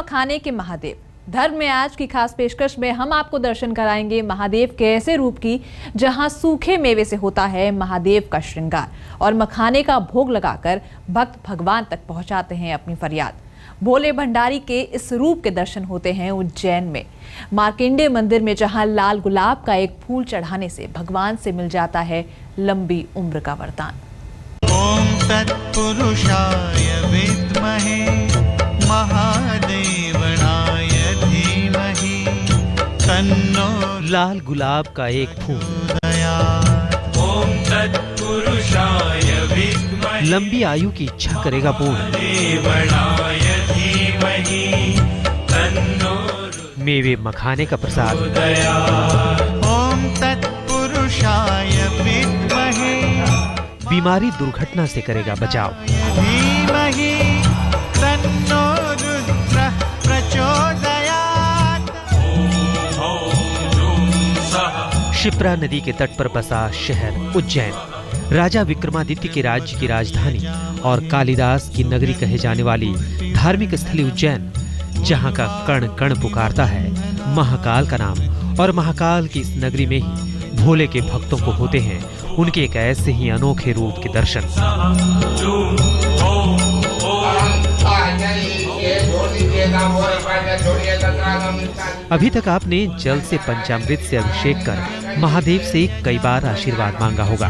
खाने के महादेव। धर्म में आज की खास पेशकश में हम आपको दर्शन कराएंगे महादेव के ऐसे रूप की जहां सूखे मेवे से होता है महादेव का श्रृंगार और मखाने का भोग लगाकर भक्त भगवान तक पहुंचाते हैं अपनी फरियाद। भोले भंडारी के इस रूप के दर्शन होते हैं उज्जैन में मार्कंडेय मंदिर में, जहां लाल गुलाब का एक फूल चढ़ाने से भगवान से मिल जाता है लंबी उम्र का वरदान। ओम तत्पुरुषाय विद्महे महादेवनाय धीमहि तन्नो। लाल गुलाब का एक फूल, ओम तत्पुरुषाय विद्महे लंबी आयु की इच्छा करेगा पूर्ण। देवनाय धीमहि तन्नो। मेवे मखाने का प्रसाद, ओम तत्पुरुषाय विद्महे बीमारी दुर्घटना से करेगा बचाव। धीमहि तन्नो रुद्रः प्रचोदयात्। शिप्रा नदी के तट पर बसा शहर उज्जैन, राजा विक्रमादित्य के राज्य की राजधानी और कालिदास की नगरी कहे जाने वाली धार्मिक स्थली उज्जैन, जहां का कण कण पुकारता है महाकाल का नाम। और महाकाल की इस नगरी में ही भोले के भक्तों को होते हैं उनके एक ऐसे ही अनोखे रूप के दर्शन। अभी तक आपने जल से पंचामृत से अभिषेक कर महादेव से कई बार आशीर्वाद मांगा होगा।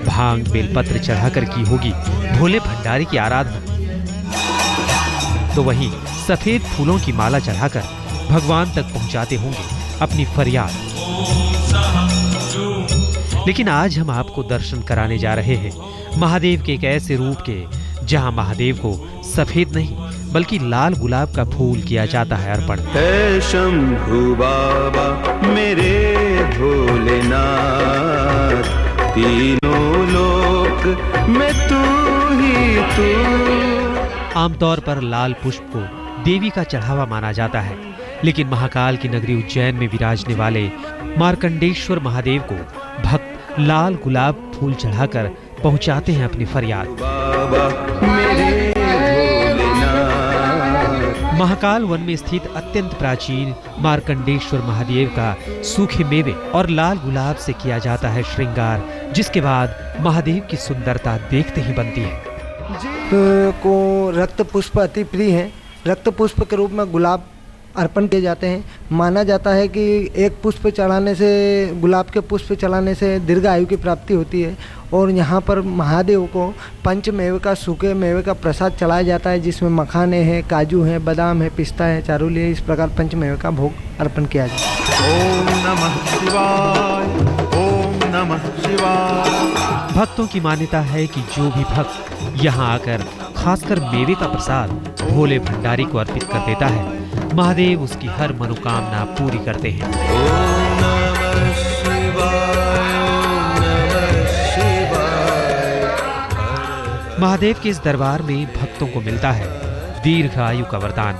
भांग बेलपत्र चढ़ाकर की होगी भोले भंडारी की आराधना। तो वहीं सफेद फूलों की माला चढ़ाकर भगवान तक पहुंचाते होंगे अपनी फरियाद। लेकिन आज हम आपको दर्शन कराने जा रहे हैं महादेव के एक ऐसे रूप के, जहां महादेव को सफेद नहीं बल्कि लाल गुलाब का फूल किया जाता है अर्पण। हे शंभु बाबा मेरे भोलेनाथ, तीनों लोक में तू ही तू। आमतौर पर लाल पुष्प को देवी का चढ़ावा माना जाता है, लेकिन महाकाल की नगरी उज्जैन में विराजने वाले मार्कंडेश्वर महादेव को भक्त लाल गुलाब फूल चढ़ाकर पहुंचाते हैं अपनी फरियाद। महाकाल वन में स्थित अत्यंत प्राचीन मार्कंडेश्वर महादेव का सूखे मेवे और लाल गुलाब से किया जाता है श्रृंगार, जिसके बाद महादेव की सुंदरता देखते ही बनती है। को रक्त पुष्प अति प्रिय है। रक्त पुष्प के रूप में गुलाब अर्पण किए जाते हैं। माना जाता है कि एक पुष्प चढ़ाने से, गुलाब के पुष्प चढ़ाने से दीर्घ आयु की प्राप्ति होती है। और यहाँ पर महादेव को पंच मेवे का, सूखे मेवे का प्रसाद चढ़ाया जाता है, जिसमें मखाने हैं, काजू हैं, बादाम है, पिस्ता है, चारोली है। इस प्रकार पंच मेवे का भोग अर्पण किया जाता है। ओम नमः शिवाय, ओम नमः शिवाय। भक्तों की मान्यता है कि जो भी भक्त यहाँ आकर खासकर मेवे का प्रसाद भोले भंडारी को अर्पित कर देता है, महादेव उसकी हर मनोकामना पूरी करते हैं। ओम नमः शिवाय, ओम नमः शिवाय। महादेव के इस दरबार में भक्तों को मिलता है दीर्घ आयु का वरदान।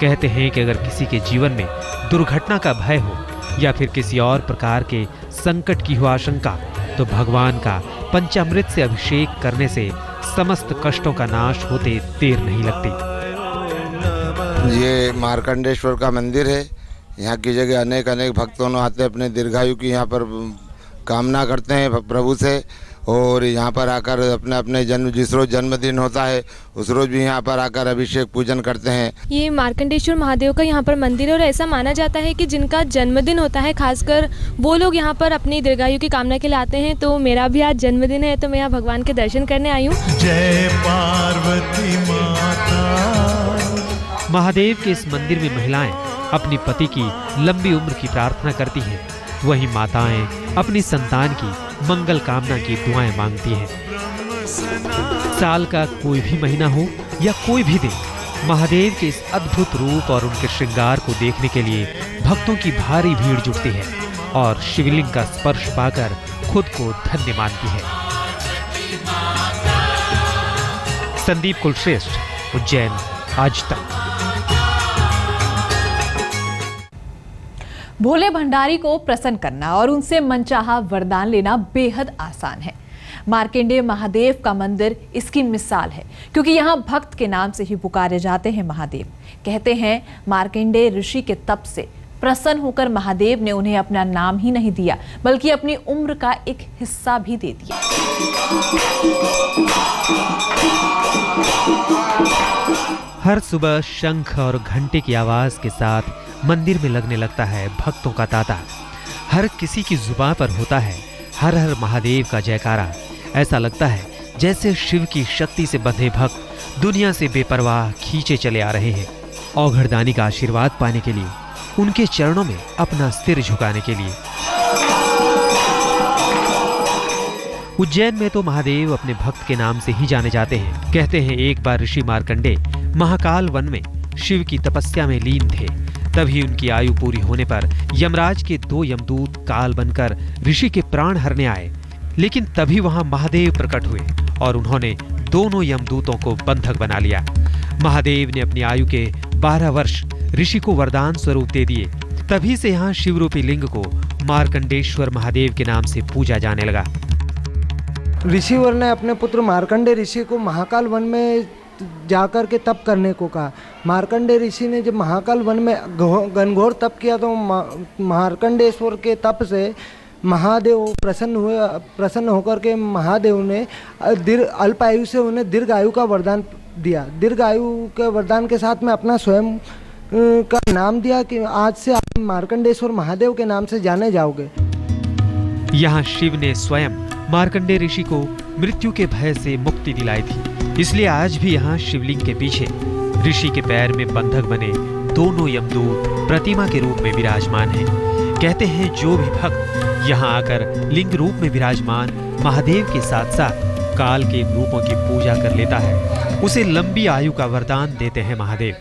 कहते हैं कि अगर किसी के जीवन में दुर्घटना का भय हो या फिर किसी और प्रकार के संकट की हो आशंका, तो भगवान का पंचामृत से अभिषेक करने से समस्त कष्टों का नाश होते देर नहीं लगती। ये मार्कंडेश्वर का मंदिर है। यहाँ की जगह अनेक भक्तों आते अपने दीर्घायु की यहाँ पर कामना करते हैं प्रभु से, और यहाँ पर आकर अपने अपने जिस रोज जन्मदिन होता है उस रोज भी यहाँ पर आकर अभिषेक पूजन करते हैं। ये मार्कंडेश्वर महादेव का यहाँ पर मंदिर है और ऐसा माना जाता है कि जिनका जन्मदिन होता है खासकर वो लोग यहाँ पर अपनी दीर्घायु की कामना के लिए आते हैं। तो मेरा भी आज जन्मदिन है, तो मैं यहाँ भगवान के दर्शन करने आई हूँ। जय पार्वती माता। महादेव के इस मंदिर में महिलाएं अपनी पति की लंबी उम्र की प्रार्थना करती हैं, वहीं माताएं अपनी संतान की मंगल कामना की दुआएं मांगती हैं। साल का कोई भी महीना हो या कोई भी दिन, महादेव के इस अद्भुत रूप और उनके श्रृंगार को देखने के लिए भक्तों की भारी भीड़ जुटती है और शिवलिंग का स्पर्श पाकर खुद को धन्य मानती है। संदीप कुलश्रेष्ठ, उज्जैन, आज तक। भोले भंडारी को प्रसन्न करना और उनसे मनचाहा वरदान लेना बेहद आसान है। मार्कंडेय महादेव का मंदिर इसकी मिसाल है, क्योंकि यहाँ भक्त के नाम से ही पुकारे जाते हैं महादेव। कहते हैं मार्कंडेय ऋषि के तप से प्रसन्न होकर महादेव ने उन्हें अपना नाम ही नहीं दिया, बल्कि अपनी उम्र का एक हिस्सा भी दे दिया। हर सुबह शंख और घंटे की आवाज के साथ मंदिर में लगने लगता है भक्तों का तांता। हर किसी की जुबान पर होता है हर हर महादेव का जयकारा। ऐसा लगता है जैसे शिव की शक्ति से बंधे भक्त दुनिया से बेपरवाह खींचे चले आ रहे हैं, औघड़दानी का आशीर्वाद पाने के लिए, उनके चरणों में अपना सिर झुकाने के लिए। उज्जैन में तो महादेव अपने भक्त के नाम से ही जाने जाते हैं। कहते हैं एक बार ऋषि मार्कंडेय महाकाल वन में शिव की तपस्या में लीन थे। तभी उनकी आयु पूरी होने पर यमराज के 2 यमदूत काल बनकर ऋषि के प्राण हरने आए, लेकिन तभी वहां महादेव प्रकट हुए और उन्होंने दोनों यमदूतों को बंधक बना लिया। महादेव ने अपनी आयु के 12 वर्ष ऋषि को वरदान स्वरूप दे दिए। तभी से यहाँ शिवरूपी लिंग को मार्कंडेश्वर महादेव के नाम से पूजा जाने लगा। ऋषिवर ने अपने पुत्र मार्कंडेय ऋषि को महाकाल वन में जाकर के तप करने को कहा। मार्कंडेय ऋषि ने जब महाकाल वन में घनघोर तप किया तो मार्कंडेश्वर के तप से महादेव प्रसन्न हुए। प्रसन्न होकर के महादेव ने अल्पायु से उन्हें दीर्घायु का वरदान दिया। दीर्घायु के वरदान के साथ में अपना स्वयं का नाम दिया कि आज से आप मार्कंडेश्वर महादेव के नाम से जाने जाओगे। यहाँ शिव ने स्वयं मार्कंडेय ऋषि को मृत्यु के भय से मुक्ति दिलाई थी। इसलिए आज भी यहाँ शिवलिंग के पीछे ऋषि के पैर में बंधक बने दोनों यमदूत प्रतिमा के रूप में विराजमान हैं। कहते हैं जो भी भक्त यहाँ आकर लिंग रूप में विराजमान महादेव के साथ साथ काल के रूपों की पूजा कर लेता है, उसे लंबी आयु का वरदान देते हैं महादेव।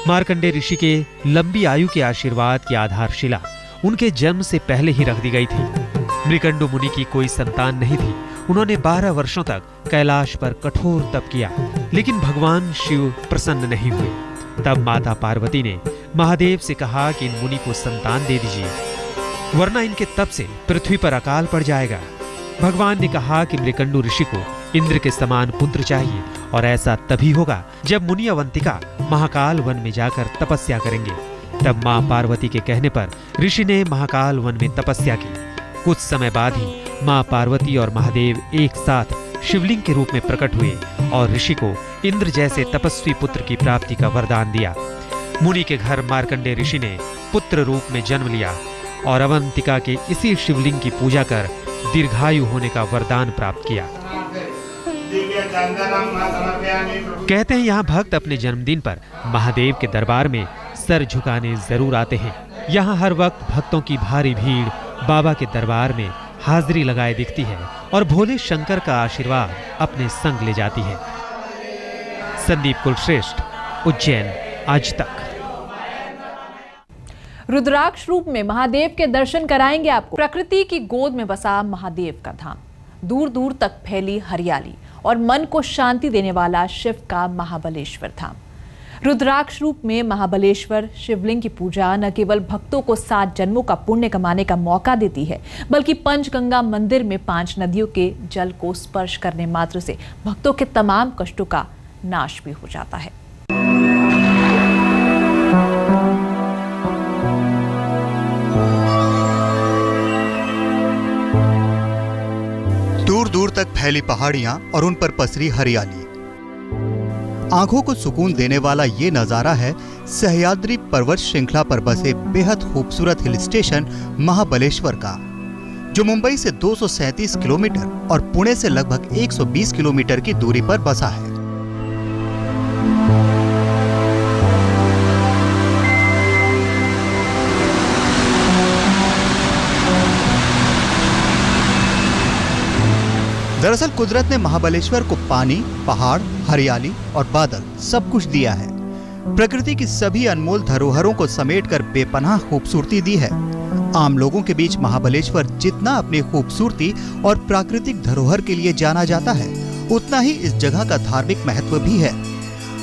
मार्कंडेय ऋषि के लंबी आयु के आशीर्वाद की आधारशिला उनके जन्म से पहले ही रख दी गई थी। मृकंडु मुनि की कोई संतान नहीं थी। उन्होंने 12 वर्षों तक कैलाश पर कठोर तप किया, लेकिन भगवान शिव प्रसन्न नहीं हुए। तब माता पार्वती ने महादेव से कहा कि इन मुनि को संतान दे दीजिए, वरना इनके तप से पृथ्वी पर अकाल पड़ जाएगा। भगवान ने कहा कि मृकंडु ऋषि को इंद्र के समान पुत्र चाहिए, और ऐसा तभी होगा जब मुनि अवंतिका महाकाल वन में जाकर तपस्या करेंगे। तब मां पार्वती के कहने पर ऋषि ने महाकाल वन में तपस्या की। कुछ समय बाद ही मां पार्वती और महादेव एक साथ शिवलिंग के रूप में प्रकट हुए और ऋषि को इंद्र जैसे तपस्वी पुत्र की प्राप्ति का वरदान दिया। मुनि के घर मार्कंडेय ऋषि ने पुत्र रूप में जन्म लिया और अवंतिका के इसी शिवलिंग की पूजा कर दीर्घायु होने का वरदान प्राप्त किया। कहते हैं यहाँ भक्त अपने जन्मदिन पर महादेव के दरबार में सर झुकाने जरूर आते हैं। यहाँ हर वक्त भक्तों की भारी भीड़ बाबा के दरबार में हाजिरी लगाए दिखती है और भोले शंकर का आशीर्वाद अपने संग ले जाती है। संदीप कुलश्रेष्ठ, उज्जैन आज तक। रुद्राक्ष रूप में महादेव के दर्शन कराएंगे आपको। प्रकृति की गोद में बसा महादेव का धाम, दूर दूर तक फैली हरियाली और मन को शांति देने वाला शिव का महाबलेश्वर धाम। रुद्राक्ष रूप में महाबलेश्वर शिवलिंग की पूजा न केवल भक्तों को 7 जन्मों का पुण्य कमाने का मौका देती है, बल्कि पंचगंगा मंदिर में 5 नदियों के जल को स्पर्श करने मात्र से भक्तों के तमाम कष्टों का नाश भी हो जाता है। दूर दूर तक फैली पहाड़ियां और उन पर पसरी हरियाली, आंखों को सुकून देने वाला ये नजारा है सह्याद्री पर्वत श्रृंखला पर बसे बेहद खूबसूरत हिल स्टेशन महाबलेश्वर का, जो मुंबई से 237 किलोमीटर और पुणे से लगभग 120 किलोमीटर की दूरी पर बसा है। दरअसल कुदरत ने महाबलेश्वर को पानी, पहाड़, हरियाली और बादल सब कुछ दिया है। प्रकृति की सभी अनमोल धरोहरों को समेटकर बेपनाह खूबसूरती दी है। आम लोगों के बीच महाबलेश्वर जितना अपनी खूबसूरती और प्राकृतिक धरोहर के लिए जाना जाता है, उतना ही इस जगह का धार्मिक महत्व भी है।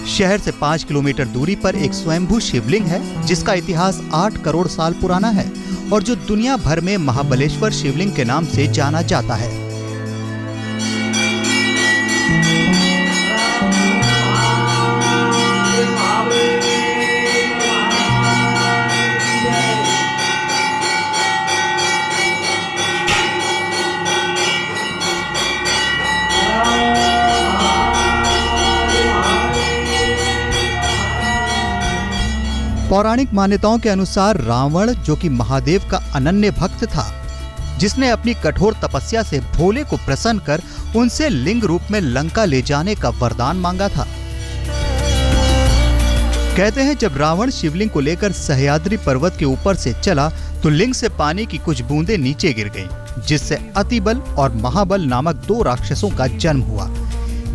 शहर से 5 किलोमीटर दूरी पर एक स्वयंभू शिवलिंग है जिसका इतिहास 8 करोड़ साल पुराना है और जो दुनिया भर में महाबलेश्वर शिवलिंग के नाम से जाना जाता है। पौराणिक मान्यताओं के अनुसार रावण, जो कि महादेव का अनन्य भक्त था, जिसने अपनी कठोर तपस्या से भोले को प्रसन्न कर उनसे लिंग रूप में लंका ले जाने का वरदान मांगा था। कहते हैं जब रावण शिवलिंग को लेकर सह्याद्री पर्वत के ऊपर से चला तो लिंग से पानी की कुछ बूंदें नीचे गिर गईं, जिससे अतिबल और महाबल नामक 2 राक्षसों का जन्म हुआ,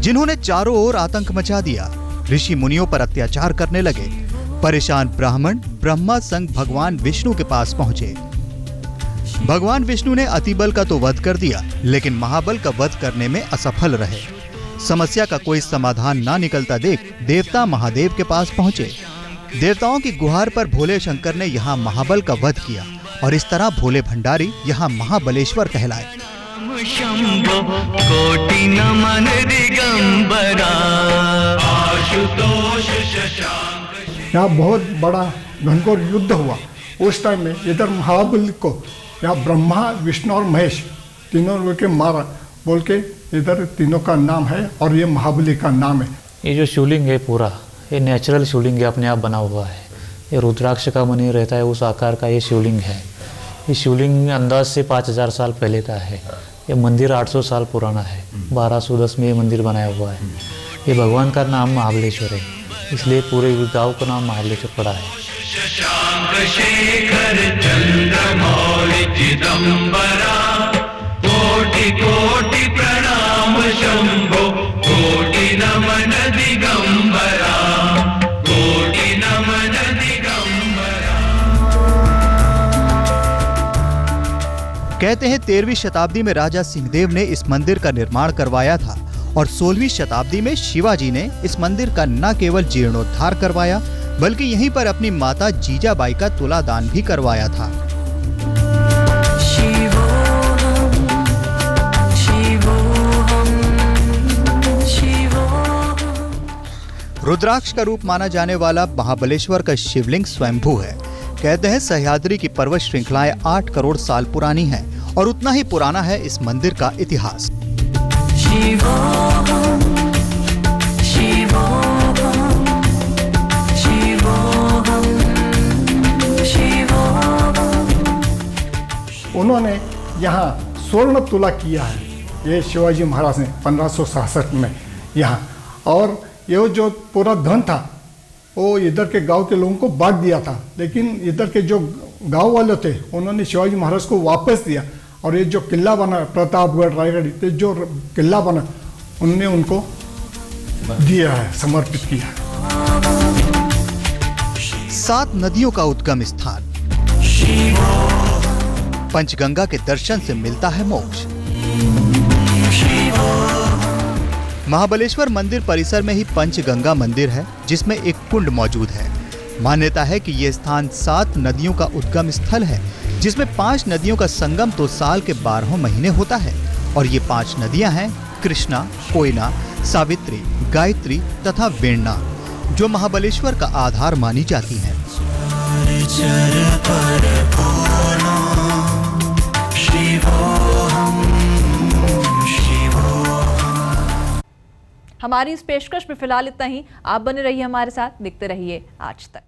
जिन्होंने चारों ओर आतंक मचा दिया। ऋषि मुनियों पर अत्याचार करने लगे। परेशान ब्राह्मण ब्रह्मा संग भगवान विष्णु के पास पहुंचे। भगवान विष्णु ने अतिबल का तो वध कर दिया, लेकिन महाबल का वध करने में असफल रहे। समस्या का कोई समाधान ना निकलता देख देवता महादेव के पास पहुंचे। देवताओं की गुहार पर भोले शंकर ने यहाँ महाबल का वध किया और इस तरह भोले भंडारी यहाँ महाबलेश्वर कहलाए। यहाँ बहुत बड़ा घनघोर युद्ध हुआ। उस टाइम में इधर महाबली को यहाँ ब्रह्मा विष्णु और महेश तीनों के मारा बोल के इधर तीनों का नाम है और ये महाबली का नाम है। ये जो शिवलिंग है पूरा ये नेचुरल शिवलिंग है, अपने आप बना हुआ है। ये रुद्राक्ष का मणि रहता है उस आकार का ये शिवलिंग है। ये शिवलिंग अंदाज से 5000 साल पहले का है। ये मंदिर 800 साल पुराना है। 1210 में ये मंदिर बनाया हुआ है। ये भगवान का नाम महाबलेश्वर है, इसलिए पूरे गांव का नाम महाबलेश्वर पड़ा है। कोटि कोटि प्रणाम शंभो, कोटि नमन दिगंबरा, कोटि नमन दिगंबरा। कहते हैं 13वीं शताब्दी में राजा सिंहदेव ने इस मंदिर का निर्माण करवाया था और 16वीं शताब्दी में शिवाजी ने इस मंदिर का न केवल जीर्णोद्धार करवाया बल्कि यहीं पर अपनी माता जीजाबाई का तुलादान भी करवाया था। रुद्राक्ष का रूप माना जाने वाला महाबलेश्वर का शिवलिंग स्वयंभू है। कहते हैं सह्याद्री की पर्वत श्रृंखलाएं 8 करोड़ साल पुरानी हैं और उतना ही पुराना है इस मंदिर का इतिहास। उन्होंने यहाँ स्वर्ण तुला किया है, ये शिवाजी महाराज ने 1567 में यहाँ, और ये जो पूरा धन था वो इधर के गांव के लोगों को बांट दिया था, लेकिन इधर के जो गांव वाले थे उन्होंने शिवाजी महाराज को वापस दिया और ये जो किला बना प्रतापगढ़ रायगढ़ जो किला बना उनने उनको दिया है, समर्पित किया है। 7 नदियों का उद्गम स्थान, पंचगंगा के दर्शन से मिलता है मोक्ष। महाबलेश्वर मंदिर परिसर में ही पंचगंगा मंदिर है जिसमें एक कुंड मौजूद है। मान्यता है कि यह स्थान 7 नदियों का उद्गम स्थल है जिसमें 5 नदियों का संगम तो साल के 12 महीने होता है और ये 5 नदियां हैं कृष्णा, कोयना, सावित्री, गायत्री तथा वेण्णा, जो महाबलेश्वर का आधार मानी जाती हैं। हमारी इस पेशकश में फिलहाल इतना ही। आप बने रहिए हमारे साथ, दिखते रहिए आज तक।